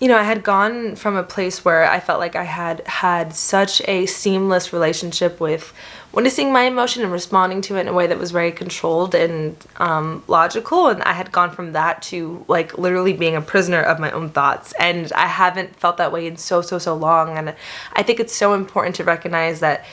I had gone from a place where I felt like I had such a seamless relationship with witnessing my emotion and responding to it in a way that was very controlled and logical, and I had gone from that to like literally being a prisoner of my own thoughts, and I haven't felt that way in so long. And I think it's so important to recognize that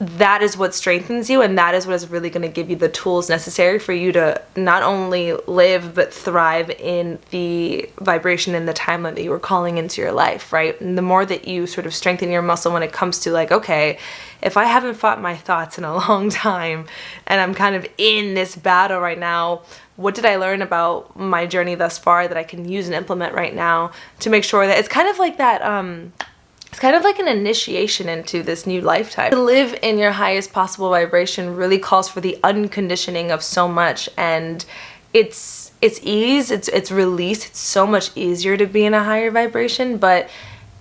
that is what strengthens you, and that is what is really going to give you the tools necessary for you to not only live but thrive in the vibration and the timeline that you were calling into your life, right? And the more that you sort of strengthen your muscle when it comes to like, okay, if I haven't fought my thoughts in a long time and I'm kind of in this battle right now, what did I learn about my journey thus far that I can use and implement right now to make sure that it's kind of like that, it's kind of like an initiation into this new lifetime. To live in your highest possible vibration really calls for the unconditioning of so much, and it's ease, it's release. It's so much easier to be in a higher vibration, but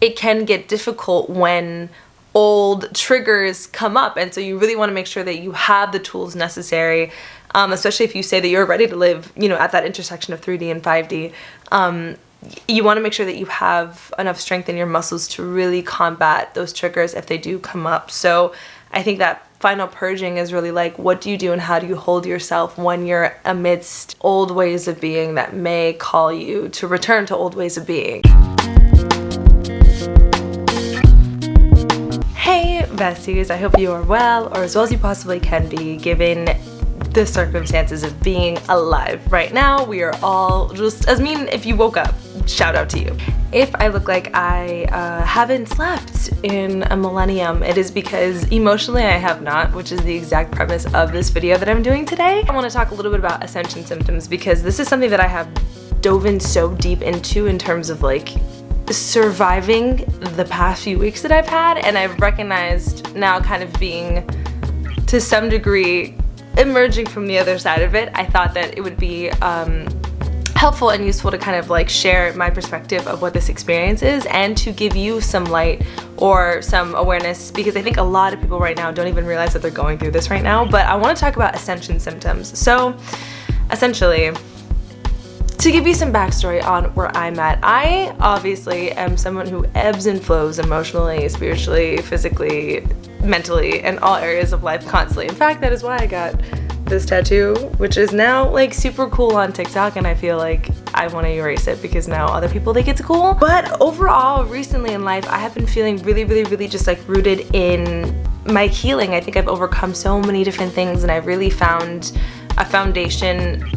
it can get difficult when old triggers come up, and so you really want to make sure that you have the tools necessary, especially if you say that you're ready to live, at that intersection of 3D and 5D. You want to make sure that you have enough strength in your muscles to really combat those triggers if they do come up. So I think that final purging is really like, what do you do and how do you hold yourself when you're amidst old ways of being that may call you to return to old ways of being. Hey besties, I hope you are well, or as well as you possibly can be given the circumstances of being alive. Right now we are all just as mean. If you woke up, shout out to you. If I look like I haven't slept in a millennium, it is because emotionally I have not, which is the exact premise of this video that I'm doing today. I want to talk a little bit about ascension symptoms because this is something that I have dove in so deep into in terms of like surviving the past few weeks that I've had, and I've recognized now kind of being to some degree emerging from the other side of it. I thought that it would be helpful and useful to kind of like share my perspective of what this experience is and to give you some light or some awareness, because I think a lot of people right now don't even realize that they're going through this right now. But I want to talk about ascension symptoms. So essentially, to give you some backstory on where I'm at, I obviously am someone who ebbs and flows emotionally, spiritually, physically, mentally, in all areas of life constantly. In fact, that is why I got this tattoo, which is now like super cool on TikTok, and I feel like I want to erase it because now other people think it's cool. But overall, recently in life, I have been feeling really just like rooted in my healing. I think I've overcome so many different things, and I've really found a foundation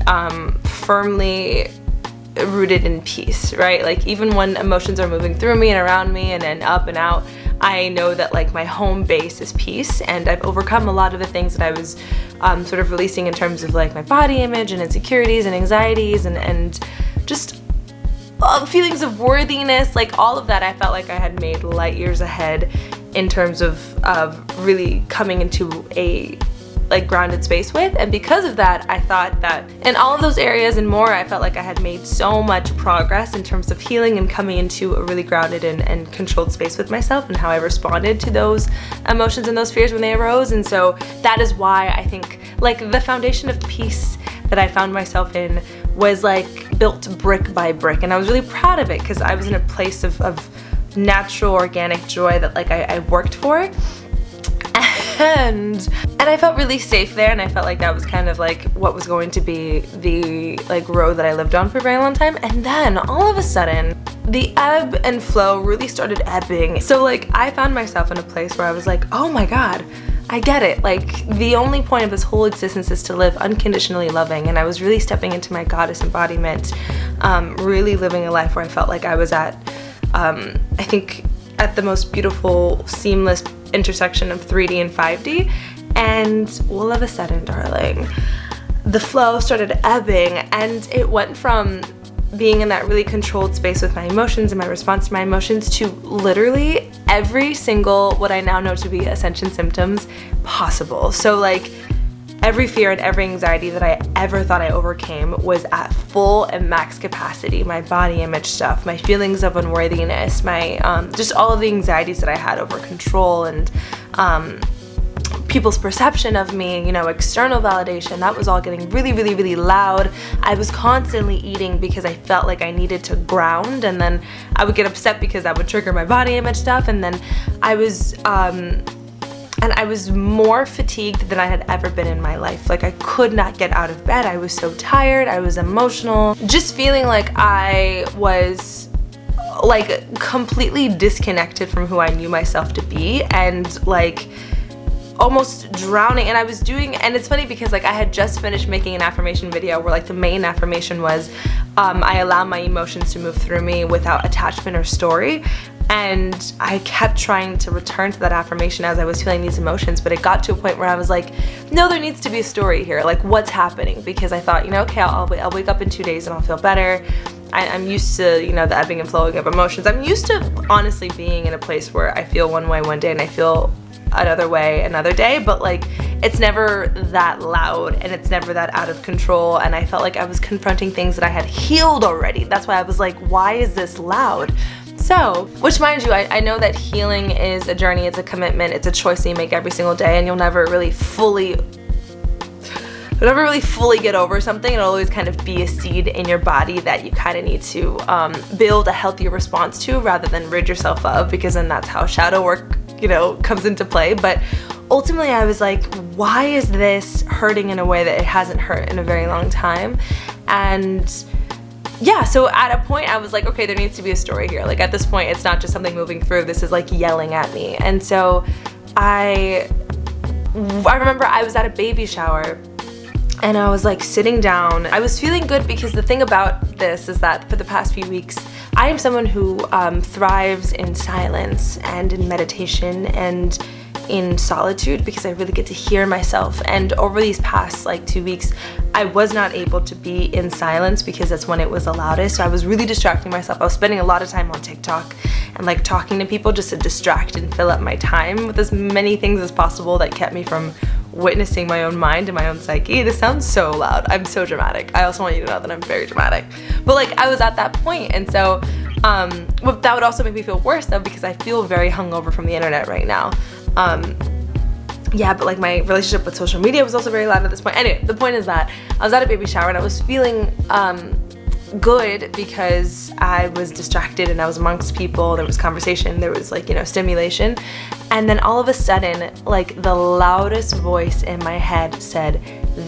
firmly rooted in peace, right? Like even when emotions are moving through me and around me and then up and out, I know that like my home base is peace, and I've overcome a lot of the things that I was sort of releasing in terms of like my body image and insecurities and anxieties and just feelings of worthiness, like all of that. I felt like I had made light years ahead in terms of really coming into a like grounded space with, and because of that, I thought that in all of those areas and more, I felt like I had made so much progress in terms of healing and coming into a really grounded and controlled space with myself and how I responded to those emotions and those fears when they arose. And so that is why I think like the foundation of peace that I found myself in was like built brick by brick, and I was really proud of it because I was in a place of natural organic joy that like I worked for. And I felt really safe there, and I felt like that was kind of like what was going to be the like road that I lived on for a very long time. And then all of a sudden the ebb and flow really started ebbing. So like I found myself in a place where I was like, oh my god, I get it. Like the only point of this whole existence is to live unconditionally loving, and I was really stepping into my goddess embodiment, really living a life where I felt like I was at I think at the most beautiful seamless intersection of 3D and 5D. And all of a sudden, darling, the flow started ebbing, and it went from being in that really controlled space with my emotions and my response to my emotions to literally every single what I now know to be ascension symptoms possible. So like every fear and every anxiety that I ever thought I overcame was at full and max capacity. My body image stuff, my feelings of unworthiness, my just all of the anxieties that I had over control and people's perception of me, you know, external validation, that was all getting really, really, really loud. I was constantly eating because I felt like I needed to ground, and then I would get upset because that would trigger my body image stuff, and then I was more fatigued than I had ever been in my life. Like, I could not get out of bed. I was so tired. I was emotional. Just feeling like I was like completely disconnected from who I knew myself to be, and like almost drowning. And I was doing, and it's funny because like I had just finished making an affirmation video where like the main affirmation was I allow my emotions to move through me without attachment or story. And I kept trying to return to that affirmation as I was feeling these emotions, but it got to a point where I was like, no, there needs to be a story here. Like, what's happening? Because I thought, you know, okay, I'll wake up in 2 days and I'll feel better. I'm used to, you know, the ebbing and flowing of emotions. I'm used to honestly being in a place where I feel one way one day and I feel another way another day, but like it's never that loud and it's never that out of control. And I felt like I was confronting things that I had healed already. That's why I was like, why is this loud? So, which mind you, I know that healing is a journey, it's a commitment, it's a choice that you make every single day, and you'll never really fully get over something. It'll always kind of be a seed in your body that you kind of need to build a healthier response to rather than rid yourself of, because then that's how shadow work, you know, comes into play. But ultimately I was like, why is this hurting in a way that it hasn't hurt in a very long time? And yeah, so at a point I was like, okay, there needs to be a story here. Like at this point, it's not just something moving through, this is like yelling at me. And so I remember I was at a baby shower and I was like sitting down. I was feeling good because the thing about this is that for the past few weeks, I am someone who thrives in silence and in meditation and in solitude because I really get to hear myself. And over these past like 2 weeks, I was not able to be in silence because that's when it was the loudest. So I was really distracting myself. I was spending a lot of time on TikTok and like talking to people just to distract and fill up my time with as many things as possible that kept me from witnessing my own mind and my own psyche. This sounds so loud. I'm so dramatic. I also want you to know that I'm very dramatic. But like I was at that point, and so that would also make me feel worse though because I feel very hungover from the internet right now. Yeah, but like my relationship with social media was also very loud at this point. Anyway, the point is that I was at a baby shower and I was feeling good because I was distracted and I was amongst people, there was conversation, there was like, you know, stimulation. And then all of a sudden, like the loudest voice in my head said,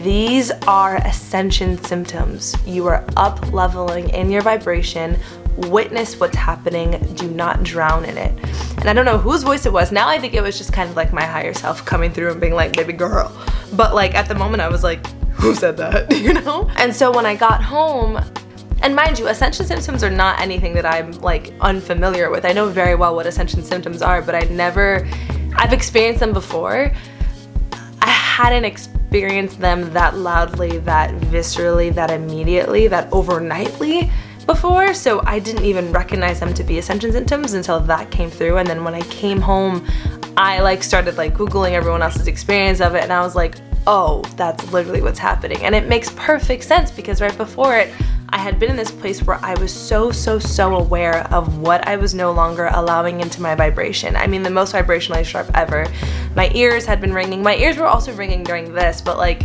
these are ascension symptoms. You are up leveling in your vibration. Witness what's happening. Do not drown in it. And I don't know whose voice it was. Now I think it was just kind of like my higher self coming through and being like, baby girl. But like at the moment I was like, who said that? You know? And so when I got home, and mind you, ascension symptoms are not anything that I'm like unfamiliar with. I know very well what ascension symptoms are, but I've experienced them before. I hadn't experienced them that loudly, that viscerally, that immediately, that overnightly before, so I didn't even recognize them to be ascension symptoms until that came through. And then when I came home, I like started like Googling everyone else's experience of it, and I was like, oh, that's literally what's happening. And it makes perfect sense because right before it, I had been in this place where I was so aware of what I was no longer allowing into my vibration. I mean, the most vibrationally sharp ever. My ears had been ringing. My ears were also ringing during this, but like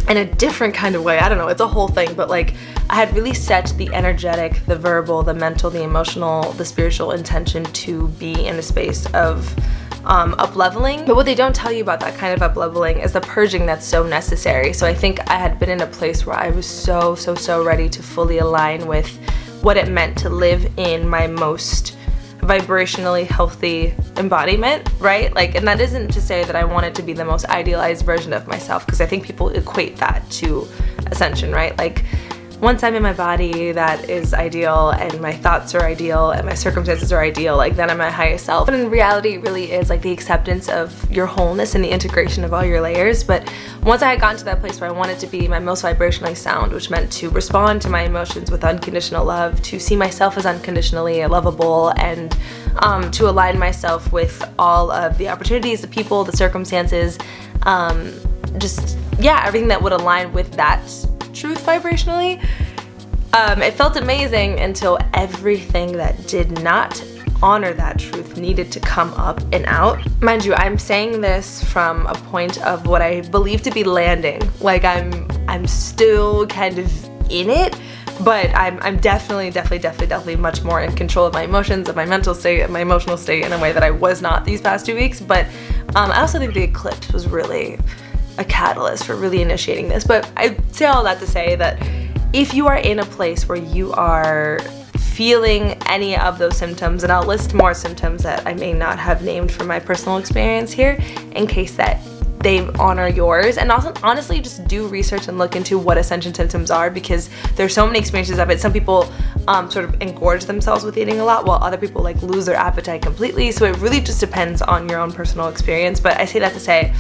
in a different kind of way. I don't know, it's a whole thing, but like I had really set the energetic, the verbal, the mental, the emotional, the spiritual intention to be in a space of up-leveling. But what they don't tell you about that kind of up-leveling is the purging that's so necessary. So I think I had been in a place where I was so ready to fully align with what it meant to live in my most vibrationally healthy embodiment, right? Like, and that isn't to say that I wanted to be the most idealized version of myself, because I think people equate that to ascension, right? Like, once I'm in my body that is ideal and my thoughts are ideal and my circumstances are ideal, like then I'm my highest self. But in reality, it really is like the acceptance of your wholeness and the integration of all your layers. But once I had gotten to that place where I wanted to be my most vibrationally sound, which meant to respond to my emotions with unconditional love, to see myself as unconditionally lovable, and to align myself with all of the opportunities, the people, the circumstances, everything that would align with that truth vibrationally. It felt amazing until everything that did not honor that truth needed to come up and out. Mind you, I'm saying this from a point of what I believe to be landing. Like I'm still kind of in it, but I'm definitely much more in control of my emotions, of my mental state, of my emotional state in a way that I was not these past 2 weeks. But I also think the eclipse was really a catalyst for really initiating this. But I say all that to say that if you are in a place where you are feeling any of those symptoms, and I'll list more symptoms that I may not have named from my personal experience here in case that they honor yours, and also honestly just do research and look into what ascension symptoms are, because there's so many experiences of it. Some people sort of engorge themselves with eating a lot, while other people like lose their appetite completely. So it really just depends on your own personal experience. But I say that to say,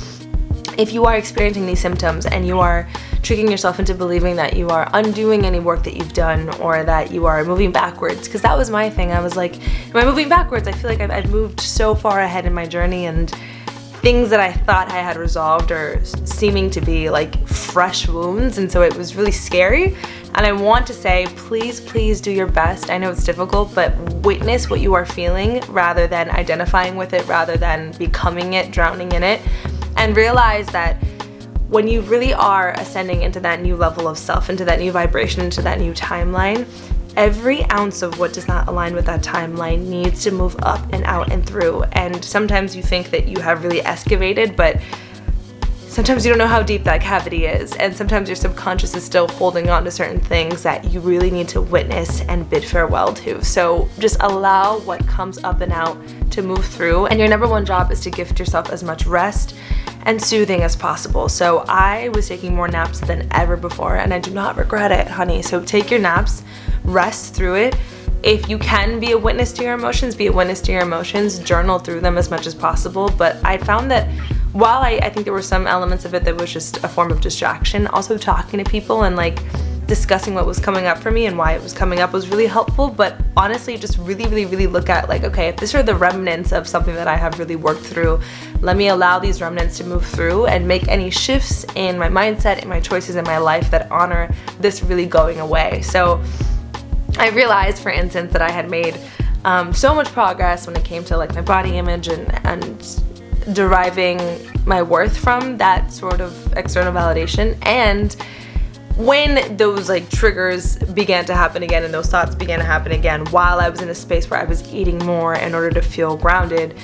if you are experiencing these symptoms and you are tricking yourself into believing that you are undoing any work that you've done, or that you are moving backwards, because that was my thing. I was like, am I moving backwards? I feel like I've moved so far ahead in my journey, and things that I thought I had resolved are seeming to be like fresh wounds, and so it was really scary. And I want to say, please do your best. I know it's difficult, but witness what you are feeling rather than identifying with it, rather than becoming it, drowning in it, and realize that when you really are ascending into that new level of self, into that new vibration, into that new timeline, every ounce of what does not align with that timeline needs to move up and out and through. And sometimes you think that you have really excavated, but sometimes you don't know how deep that cavity is. And sometimes your subconscious is still holding on to certain things that you really need to witness and bid farewell to. So just allow what comes up and out to move through. And your number one job is to gift yourself as much rest and soothing as possible. So I was taking more naps than ever before, and I do not regret it, honey. So take your naps, rest through it. If you can be a witness to your emotions, be a witness to your emotions, journal through them as much as possible. But I found that while I think there were some elements of it that was just a form of distraction, also talking to people and like discussing what was coming up for me and why it was coming up was really helpful. But honestly, just really look at like, okay, if these are the remnants of something that I have really worked through, let me allow these remnants to move through and make any shifts in my mindset, in my choices, in my life that honor this really going away. So I realized, for instance, that I had made so much progress when it came to like my body image and deriving my worth from that sort of external validation. And when those like triggers began to happen again and those thoughts began to happen again while I was in a space where I was eating more in order to feel grounded,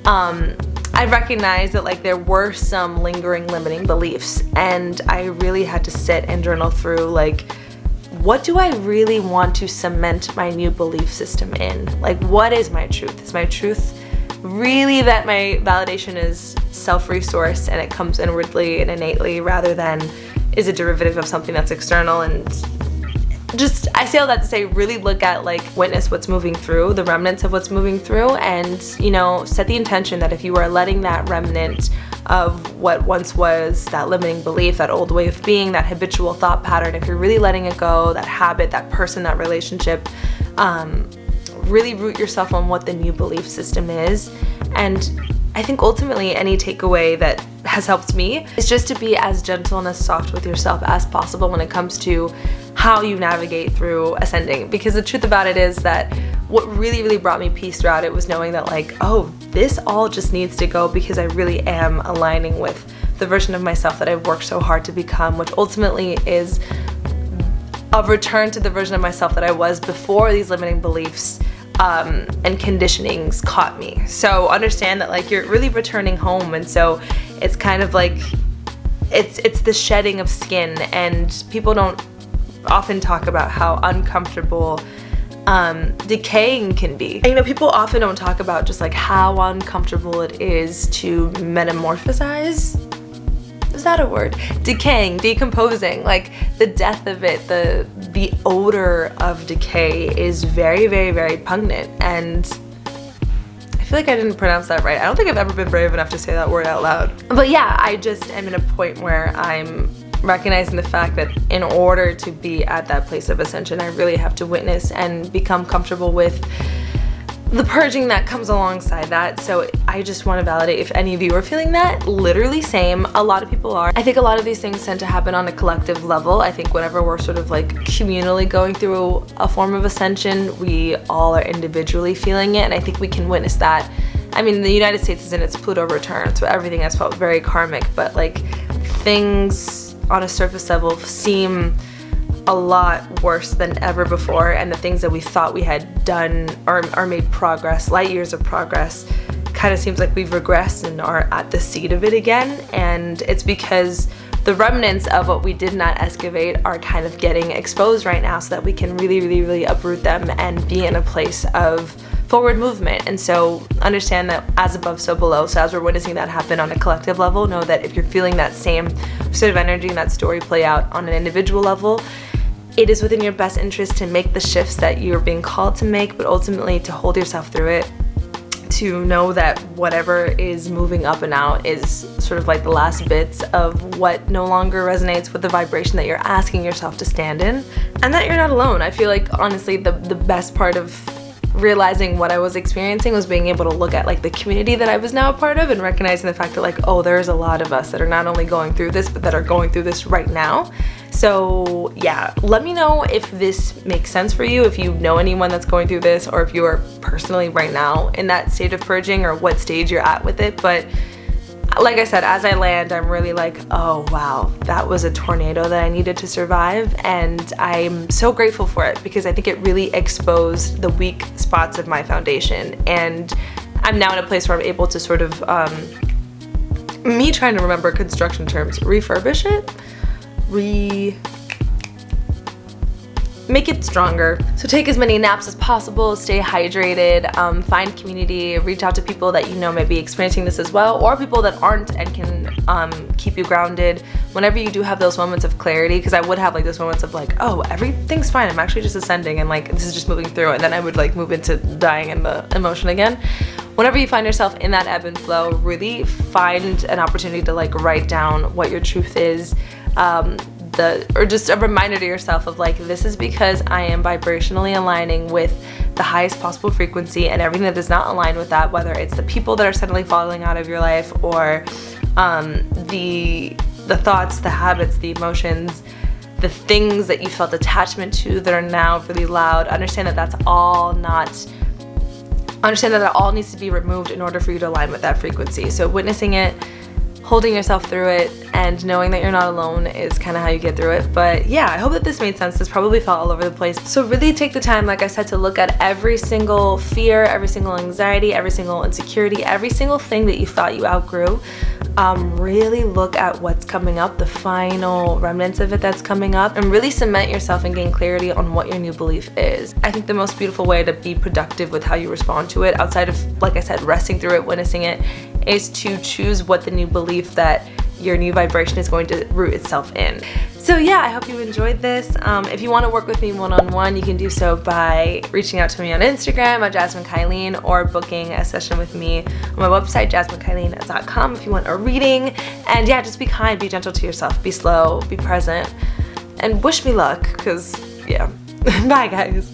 I recognized that like there were some lingering limiting beliefs, and I really had to sit and journal through like, what do I really want to cement my new belief system in? Like, what is my truth? Is my truth really that my validation is self-resourced and it comes inwardly and innately, rather than is a derivative of something that's external? And just, I say all that to say, really look at like, witness what's moving through, the remnants of what's moving through, and you know, set the intention that if you are letting that remnant of what once was that limiting belief, that old way of being, that habitual thought pattern, if you're really letting it go, that habit, that person, that relationship, really root yourself on what the new belief system is. And I think ultimately any takeaway that has helped me is just to be as gentle and as soft with yourself as possible when it comes to how you navigate through ascending. Because the truth about it is that what really brought me peace throughout it was knowing that like, oh, this all just needs to go, because I really am aligning with the version of myself that I've worked so hard to become, which ultimately is a return to the version of myself that I was before these limiting beliefs and conditionings caught me. So understand that like, you're really returning home, and so it's kind of like it's the shedding of skin, and people don't often talk about how uncomfortable decaying can be. And, you know, people often don't talk about just like how uncomfortable it is to metamorphosize. Is that a word? Decaying, decomposing, like the death of it, the odor of decay is very pungent. And I feel like I didn't pronounce that right. I don't think I've ever been brave enough to say that word out loud. But yeah, I just am in a point where I'm recognizing the fact that in order to be at that place of ascension, I really have to witness and become comfortable with the purging that comes alongside that. So I just want to validate if any of you are feeling that. Literally same. A lot of people are. I think a lot of these things tend to happen on a collective level. I think whenever we're sort of like communally going through a form of ascension, we all are individually feeling it, and I think we can witness that. I mean, the United States is in its Pluto return, so everything has felt very karmic, but like things on a surface level seem a lot worse than ever before, and the things that we thought we had done or made progress, light years of progress, kind of seems like we've regressed and are at the seat of it again. And it's because the remnants of what we did not excavate are kind of getting exposed right now, so that we can really uproot them and be in a place of forward movement. And so understand that as above, so below. So as we're witnessing that happen on a collective level, know that if you're feeling that same sort of energy and that story play out on an individual level, it is within your best interest to make the shifts that you're being called to make, but ultimately to hold yourself through it, to know that whatever is moving up and out is sort of like the last bits of what no longer resonates with the vibration that you're asking yourself to stand in, and that you're not alone. I feel like honestly the best part of realizing what I was experiencing was being able to look at like the community that I was now a part of, and recognizing the fact that like, oh, there's a lot of us that are not only going through this, but that are going through this right now. So yeah, let me know if this makes sense for you, if you know anyone that's going through this, or if you are personally right now in that state of purging, or what stage you're at with it. But like I said, as I land, I'm really like, oh wow, that was a tornado that I needed to survive, and I'm so grateful for it, because I think it really exposed the weak spots of my foundation, and I'm now in a place where I'm able to sort of, me trying to remember construction terms, refurbish it? Make it stronger. So take as many naps as possible, stay hydrated, find community, reach out to people that you know may be experiencing this as well, or people that aren't and can keep you grounded whenever you do have those moments of clarity, because I would have like those moments of like, oh, everything's fine, I'm actually just ascending, and like this is just moving through, and then I would like move into dying in the emotion again. Whenever you find yourself in that ebb and flow, really find an opportunity to like write down what your truth is, or just a reminder to yourself of like, this is because I am vibrationally aligning with the highest possible frequency, and everything that does not align with that, whether it's the people that are suddenly falling out of your life, or the thoughts, the habits, the emotions, the things that you felt attachment to that are now really loud, understand that that all needs to be removed in order for you to align with that frequency. So witnessing it, holding yourself through it, and knowing that you're not alone is kind of how you get through it. But yeah, I hope that this made sense. This probably felt all over the place. So really take the time, like I said, to look at every single fear, every single anxiety, every single insecurity, every single thing that you thought you outgrew. Really look at what's coming up, the final remnants of it that's coming up, and really cement yourself and gain clarity on what your new belief is. I think the most beautiful way to be productive with how you respond to it, outside of, like I said, resting through it, witnessing it, is to choose what the new belief that your new vibration is going to root itself in. So yeah, I hope you enjoyed this. If you want to work with me one-on-one, you can do so by reaching out to me on Instagram at JasmineKylene, or booking a session with me on my website, jasminekylene.com, if you want a reading. And yeah, just be kind, be gentle to yourself, be slow, be present, and wish me luck, because yeah. Bye guys.